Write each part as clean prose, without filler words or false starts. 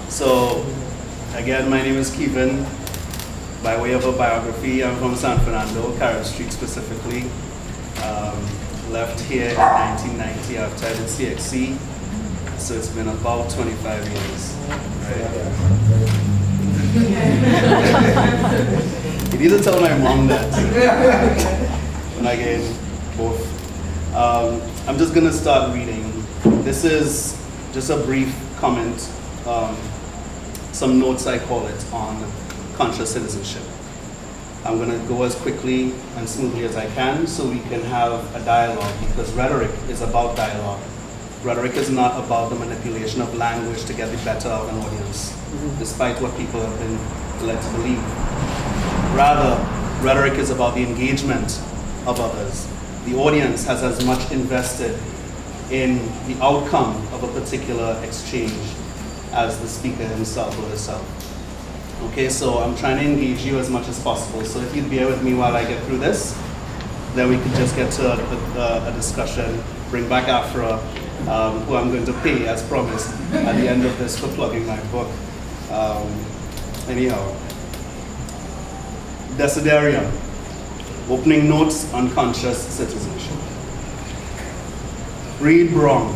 So, again, my name is Kevin. By way of a biography, I'm from San Fernando, Carib Street specifically. Left here in 1990 after I did CXC, so it's been about 25 years. Right? You need to tell my mom that when I get both. I'm just going to start reading. This is just a brief comment, some notes I call it, on conscious citizenship. I'm going to go as quickly and smoothly as I can so we can have a dialogue, because rhetoric is about dialogue. Rhetoric is not about the manipulation of language to get the better of an audience, despite what people have been led to believe. Rather, rhetoric is about the engagement of others. The audience has as much invested in the outcome of a particular exchange as the speaker himself or herself. Okay, so I'm trying to engage you as much as possible. So if you'd bear with me while I get through this, then we can just get to a discussion, bring back Afra, who I'm going to pay, as promised, at the end of this for plugging my book. Anyhow, Desiderium, opening notes on conscious citizenship. Breathe, Brom,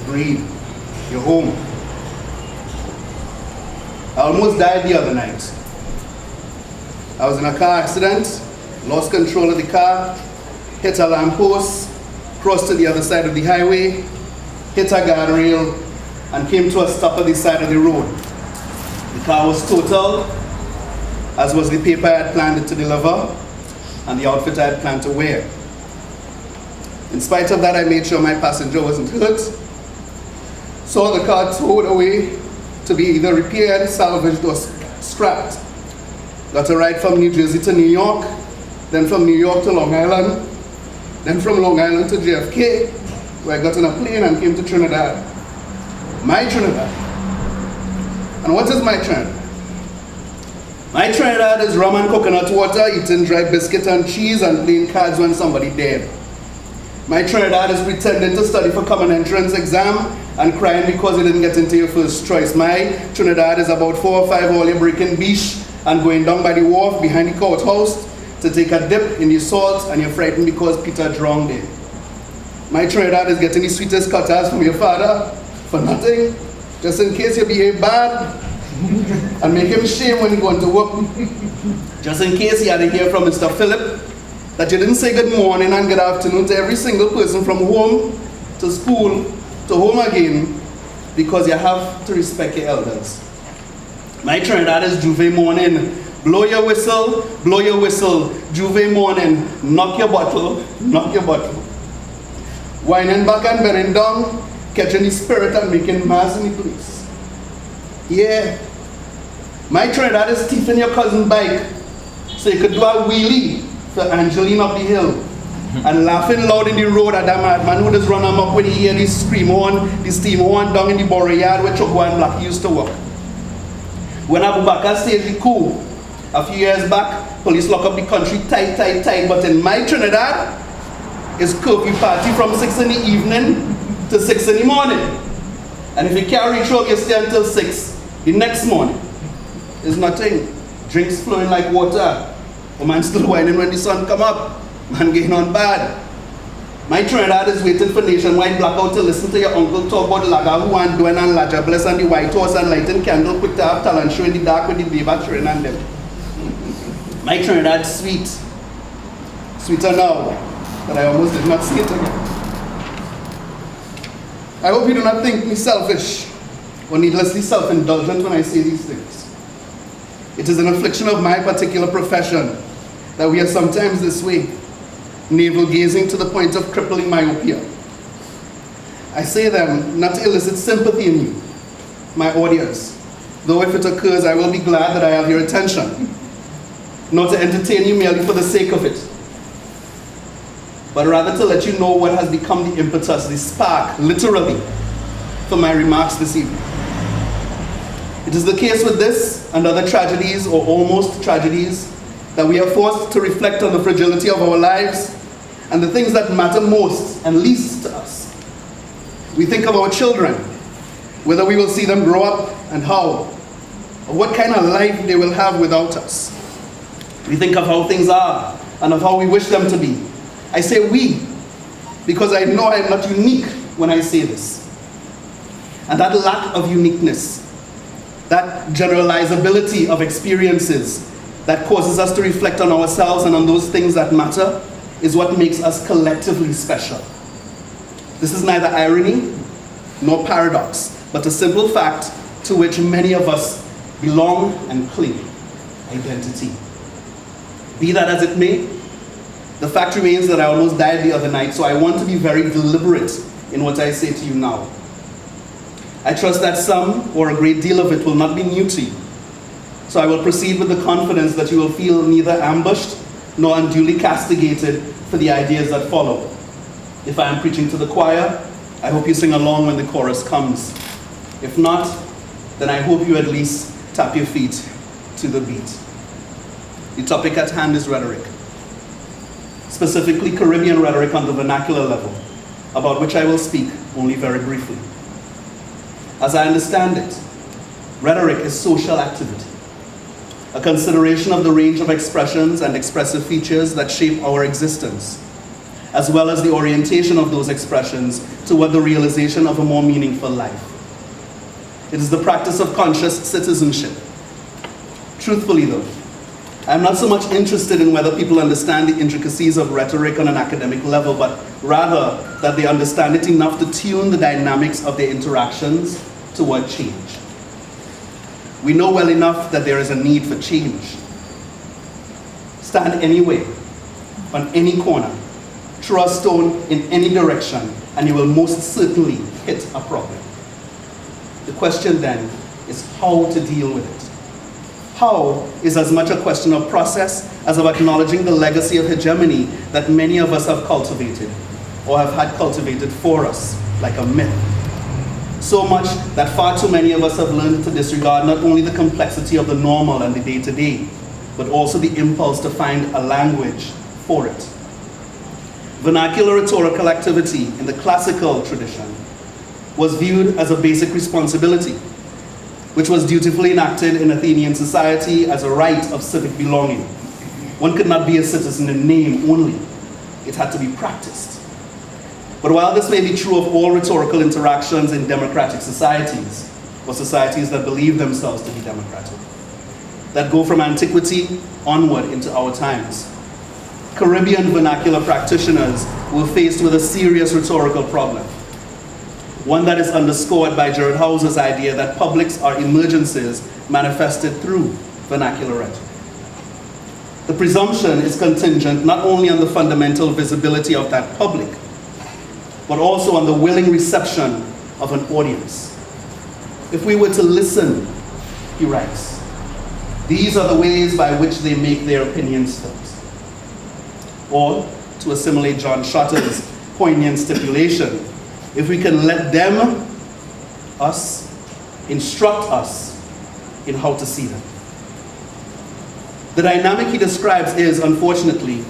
breathe, you're home. I almost died the other night. I was in a car accident, lost control of the car, hit a lamppost, crossed to the other side of the highway, hit a guardrail, and came to a stop at the side of the road. The car was totaled, as was the paper I had planned to deliver, and the outfit I had planned to wear. In spite of that, I made sure my passenger wasn't hurt, saw the car towed away to be either repaired, salvaged, or scrapped. Got a ride from New Jersey to New York, then from New York to Long Island, then from Long Island to JFK, where I got on a plane and came to Trinidad. My Trinidad. And what is my Trinidad? My Trinidad is rum and coconut water, eating dry biscuit and cheese, and playing cards when somebody dead. My Trinidad is pretending to study for common entrance exam and crying because you didn't get into your first choice. My Trinidad is about 4 or 5 all breaking beach and going down by the wharf behind the courthouse to take a dip in the salt, and you're frightened because Peter drowned it. My Trinidad is getting the sweetest cutters from your father for nothing, just in case you behave bad and make him shame when you go into work. Just in case you had to hear from Mr. Philip that you didn't say good morning and good afternoon to every single person from home to school to home again, because you have to respect your elders. My Trinidad is Juve morning. Blow your whistle, Juve morning. Knock your bottle. Whining back and bending down, catching the spirit and making mass in the place. Yeah. My Trinidad is thieving your cousin's bike so you could do a wheelie for Angeline up the hill, and laughing loud in the road at that madman who just run amok when he hear the scream horn, the steam horn down in the borough yard where Chokwa and Black used to work. When Abu Bakr staged the coup a few years back, police lock up the country tight, but in my Trinidad, it's curfew party from 6 in the evening to 6 in the morning. And if you can't reach home, you stay until 6 the next morning. There's nothing. Drinks flowing like water. A man still whining when the sun come up. Man getting on bad. My Trinidad is waiting for nationwide blackout to listen to your uncle talk about Lagahu and Duen and Lajables and the White Horse and lighting candle quick to have talent show in the dark with the Deva train and them. My Trinidad sweet. Sweeter now, but I almost did not see it again. I hope you do not think me selfish or needlessly self-indulgent when I say these things. It is an affliction of my particular profession that we are sometimes this way, navel-gazing to the point of crippling myopia. I say them not to elicit sympathy in you, my audience, though if it occurs, I will be glad that I have your attention, not to entertain you merely for the sake of it, but rather to let you know what has become the impetus, the spark, literally, for my remarks this evening. It is the case with this and other tragedies, or almost tragedies, that we are forced to reflect on the fragility of our lives and the things that matter most and least to us. We think of our children, whether we will see them grow up and how, or what kind of life they will have without us. We think of how things are and of how we wish them to be. I say we, because I know I am not unique when I say this. And that lack of uniqueness, that generalizability of experiences that causes us to reflect on ourselves and on those things that matter, is what makes us collectively special. This is neither irony nor paradox, but a simple fact to which many of us belong and cling: identity. Be that as it may, the fact remains that I almost died the other night, so I want to be very deliberate in what I say to you now. I trust that some or a great deal of it will not be new to you, so I will proceed with the confidence that you will feel neither ambushed nor unduly castigated for the ideas that follow. If I am preaching to the choir, I hope you sing along when the chorus comes. If not, then I hope you at least tap your feet to the beat. The topic at hand is rhetoric, specifically Caribbean rhetoric on the vernacular level, about which I will speak only very briefly. As I understand it, rhetoric is social activity, a consideration of the range of expressions and expressive features that shape our existence, as well as the orientation of those expressions toward the realization of a more meaningful life. It is the practice of conscious citizenship. Truthfully though, I'm not so much interested in whether people understand the intricacies of rhetoric on an academic level, but rather that they understand it enough to tune the dynamics of their interactions toward change. We know well enough that there is a need for change. Stand anywhere, on any corner, throw a stone in any direction, and you will most certainly hit a problem. The question then is how to deal with it. How is as much a question of process as of acknowledging the legacy of hegemony that many of us have cultivated, or have had cultivated for us, like a myth. So much that far too many of us have learned to disregard not only the complexity of the normal and the day-to-day, but also the impulse to find a language for it. Vernacular rhetorical activity in the classical tradition was viewed as a basic responsibility, which was dutifully enacted in Athenian society as a right of civic belonging. One could not be a citizen in name only. It had to be practiced. But while this may be true of all rhetorical interactions in democratic societies, or societies that believe themselves to be democratic, that go from antiquity onward into our times, Caribbean vernacular practitioners were faced with a serious rhetorical problem. One that is underscored by Jared Houser's idea that publics are emergencies manifested through vernacular rhetoric. The presumption is contingent not only on the fundamental visibility of that public, but also on the willing reception of an audience. If we were to listen, he writes, these are the ways by which they make their opinions felt. Or, to assimilate John Schotter's poignant stipulation, if we can let them, us, instruct us in how to see them. The dynamic he describes is, unfortunately,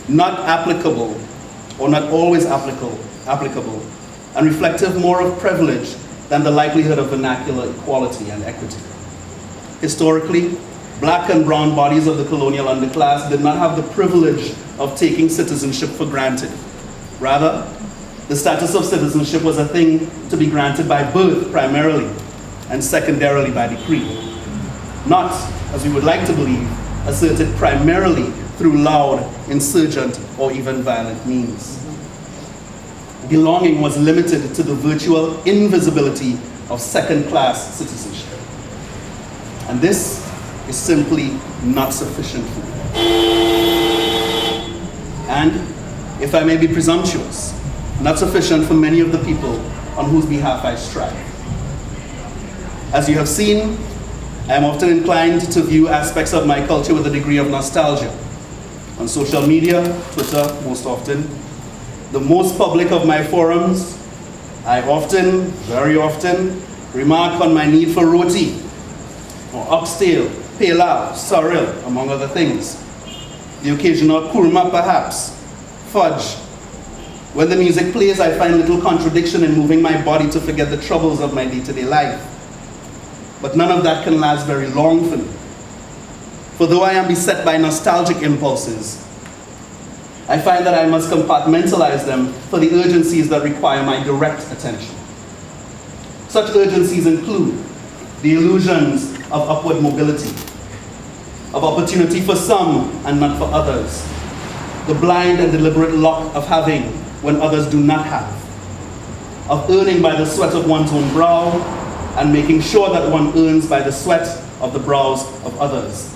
not applicable, or not always applicable, and reflective more of privilege than the likelihood of vernacular equality and equity. Historically, black and brown bodies of the colonial underclass did not have the privilege of taking citizenship for granted. Rather, the status of citizenship was a thing to be granted by birth primarily, and secondarily by decree. Not, as we would like to believe, asserted primarily through loud, insurgent, or even violent means. Belonging was limited to the virtual invisibility of second-class citizenship. And this is simply not sufficient for me. And, if I may be presumptuous, not sufficient for many of the people on whose behalf I strive. As you have seen, I am often inclined to view aspects of my culture with a degree of nostalgia. On social media, Twitter most often, the most public of my forums, I often, very often, remark on my need for roti, or oxtail, pilau, sorrel, among other things. The occasional kurma perhaps, fudge, When the music plays, I find little contradiction in moving my body to forget the troubles of my day-to-day life. But none of that can last very long for me. For though I am beset by nostalgic impulses, I find that I must compartmentalize them for the urgencies that require my direct attention. Such urgencies include the illusions of upward mobility, of opportunity for some and not for others, the blind and deliberate luck of having when others do not have, of earning by the sweat of one's own brow and making sure that one earns by the sweat of the brows of others.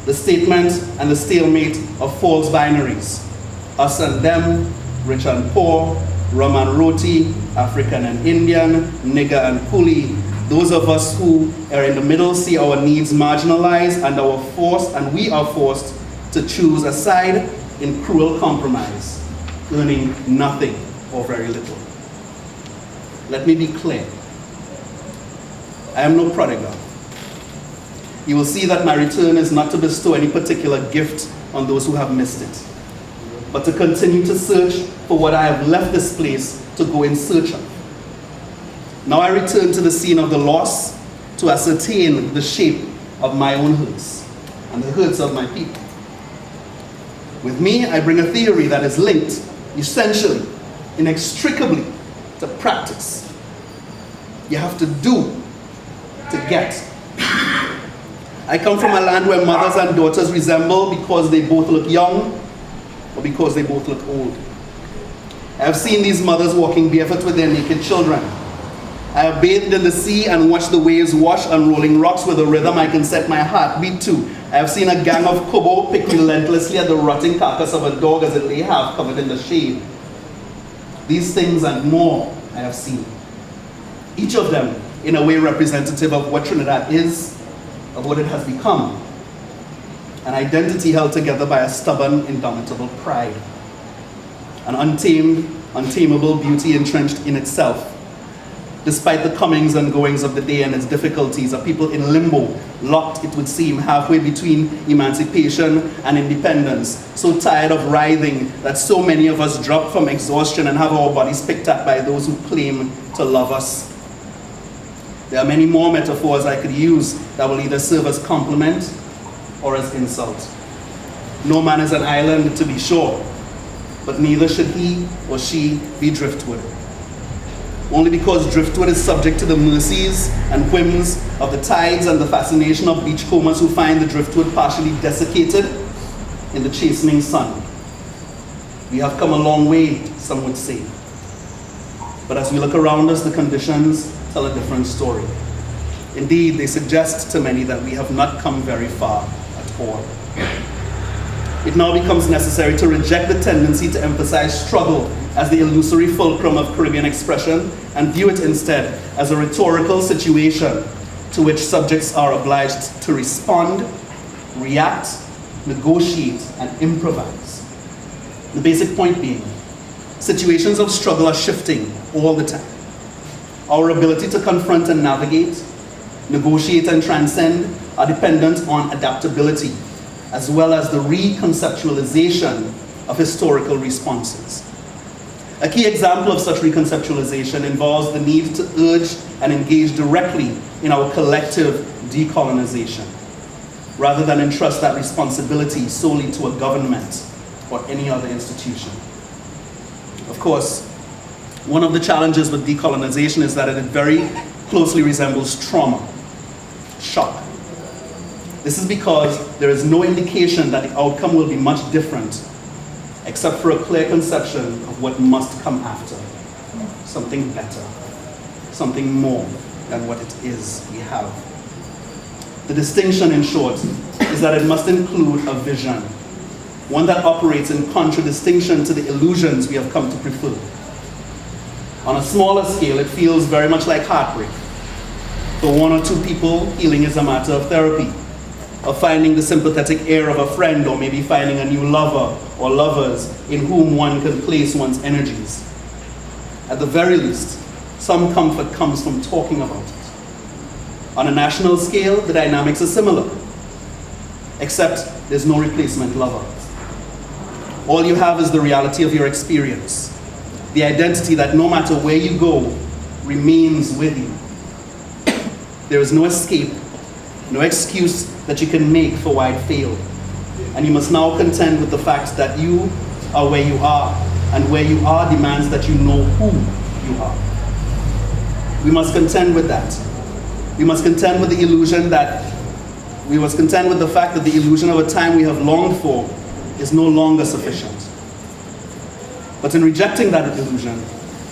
The statement and the stalemate of false binaries, us and them, rich and poor, rum and roti, African and Indian, nigger and coolie. Those of us who are in the middle see our needs marginalized and we are forced to choose a side in cruel compromise, earning nothing or very little. Let me be clear. I am no prodigal. You will see that my return is not to bestow any particular gift on those who have missed it, but to continue to search for what I have left this place to go in search of. Now I return to the scene of the loss to ascertain the shape of my own hurts and the hurts of my people. With me, I bring a theory that is linked, essentially, inextricably, to practice. You have to do to get. I come from a land where mothers and daughters resemble because they both look young or because they both look old. I have seen these mothers walking barefoot with their naked children. I have bathed in the sea and watched the waves wash on rolling rocks with a rhythm I can set my heartbeat to. I have seen a gang of kobo pick relentlessly at the rotting carcass of a dog as it lay half covered in the shade. These things and more I have seen. Each of them in a way representative of what Trinidad is, of what it has become. An identity held together by a stubborn, indomitable pride. An untamable beauty entrenched in itself. Despite the comings and goings of the day and its difficulties, a people in limbo, locked, it would seem, halfway between emancipation and independence, so tired of writhing that so many of us drop from exhaustion and have our bodies picked at by those who claim to love us. There are many more metaphors I could use that will either serve as compliment or as insult. No man is an island, to be sure, but neither should he or she be driftwood. Only because driftwood is subject to the mercies and whims of the tides and the fascination of beachcombers who find the driftwood partially desiccated in the chastening sun. We have come a long way, some would say. But as we look around us, the conditions tell a different story. Indeed, they suggest to many that we have not come very far at all. It now becomes necessary to reject the tendency to emphasize struggle as the illusory fulcrum of Caribbean expression and view it instead as a rhetorical situation to which subjects are obliged to respond, react, negotiate, and improvise. The basic point being, situations of struggle are shifting all the time. Our ability to confront and navigate, negotiate and transcend are dependent on adaptability, as well as the reconceptualization of historical responses. A key example of such reconceptualization involves the need to urge and engage directly in our collective decolonization, rather than entrust that responsibility solely to a government or any other institution. Of course, one of the challenges with decolonization is that it very closely resembles trauma, shock. This is because there is no indication that the outcome will be much different, except for a clear conception of what must come after. Something better, something more than what it is we have. The distinction, in short, is that it must include a vision, one that operates in contradistinction to the illusions we have come to prefer. On a smaller scale, it feels very much like heartbreak. For one or two people, healing is a matter of therapy, of finding the sympathetic ear of a friend, or maybe finding a new lover or lovers in whom one can place one's energies. At the very least, some comfort comes from talking about it. On a national scale, the dynamics are similar, except there's no replacement lover. All you have is the reality of your experience. The identity that no matter where you go, remains with you. There is no escape, no excuse that you can make for why it failed. And you must now contend with the fact that you are where you are, and where you are demands that you know who you are. We must contend with that. We must contend with the fact that the illusion of a time we have longed for is no longer sufficient. But in rejecting that illusion,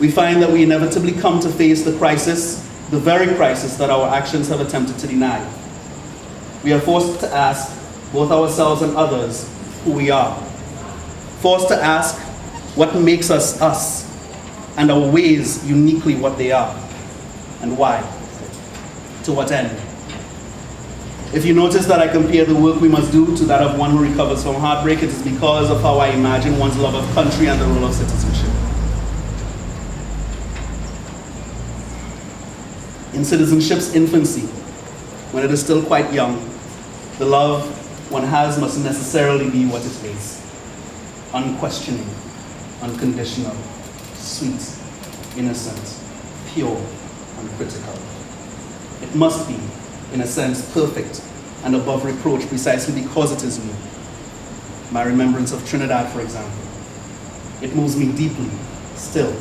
we find that we inevitably come to face the crisis, the very crisis that our actions have attempted to deny. We are forced to ask, both ourselves and others, who we are. Forced to ask what makes us us, and our ways uniquely what they are, and why. To what end? If you notice that I compare the work we must do to that of one who recovers from heartbreak, it is because of how I imagine one's love of country and the role of citizenship. In citizenship's infancy, when it is still quite young, the love one has must necessarily be what it is. Unquestioning, unconditional, sweet, innocent, pure, uncritical. It must be, in a sense, perfect and above reproach precisely because it is me. My remembrance of Trinidad, for example. It moves me deeply, still,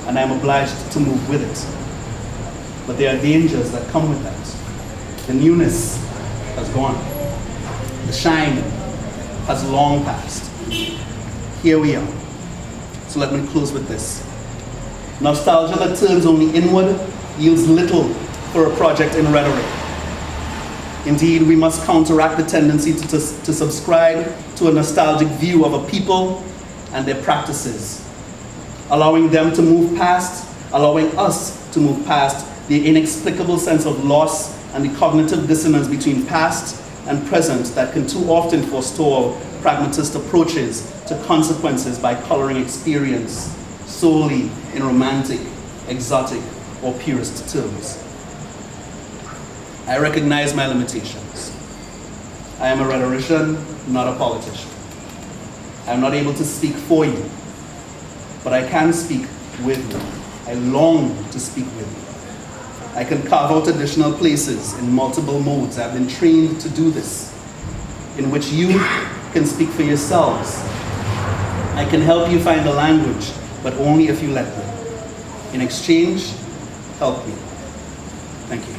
and I am obliged to move with it. But there are dangers that come with that. The newness has gone. The shine has long passed. Here we are. So let me close with this. Nostalgia that turns only inward yields little for a project in rhetoric. Indeed, we must counteract the tendency to subscribe to a nostalgic view of a people and their practices, allowing them to move past, allowing us to move past the inexplicable sense of loss and the cognitive dissonance between past and present that can too often forestall pragmatist approaches to consequences by coloring experience solely in romantic, exotic, or purist terms. I recognize my limitations. I am a rhetorician, not a politician. I am not able to speak for you, but I can speak with you. I long to speak with you. I can carve out additional places in multiple modes. I've been trained to do this, in which you can speak for yourselves. I can help you find the language, but only if you let me. In exchange, help me. Thank you.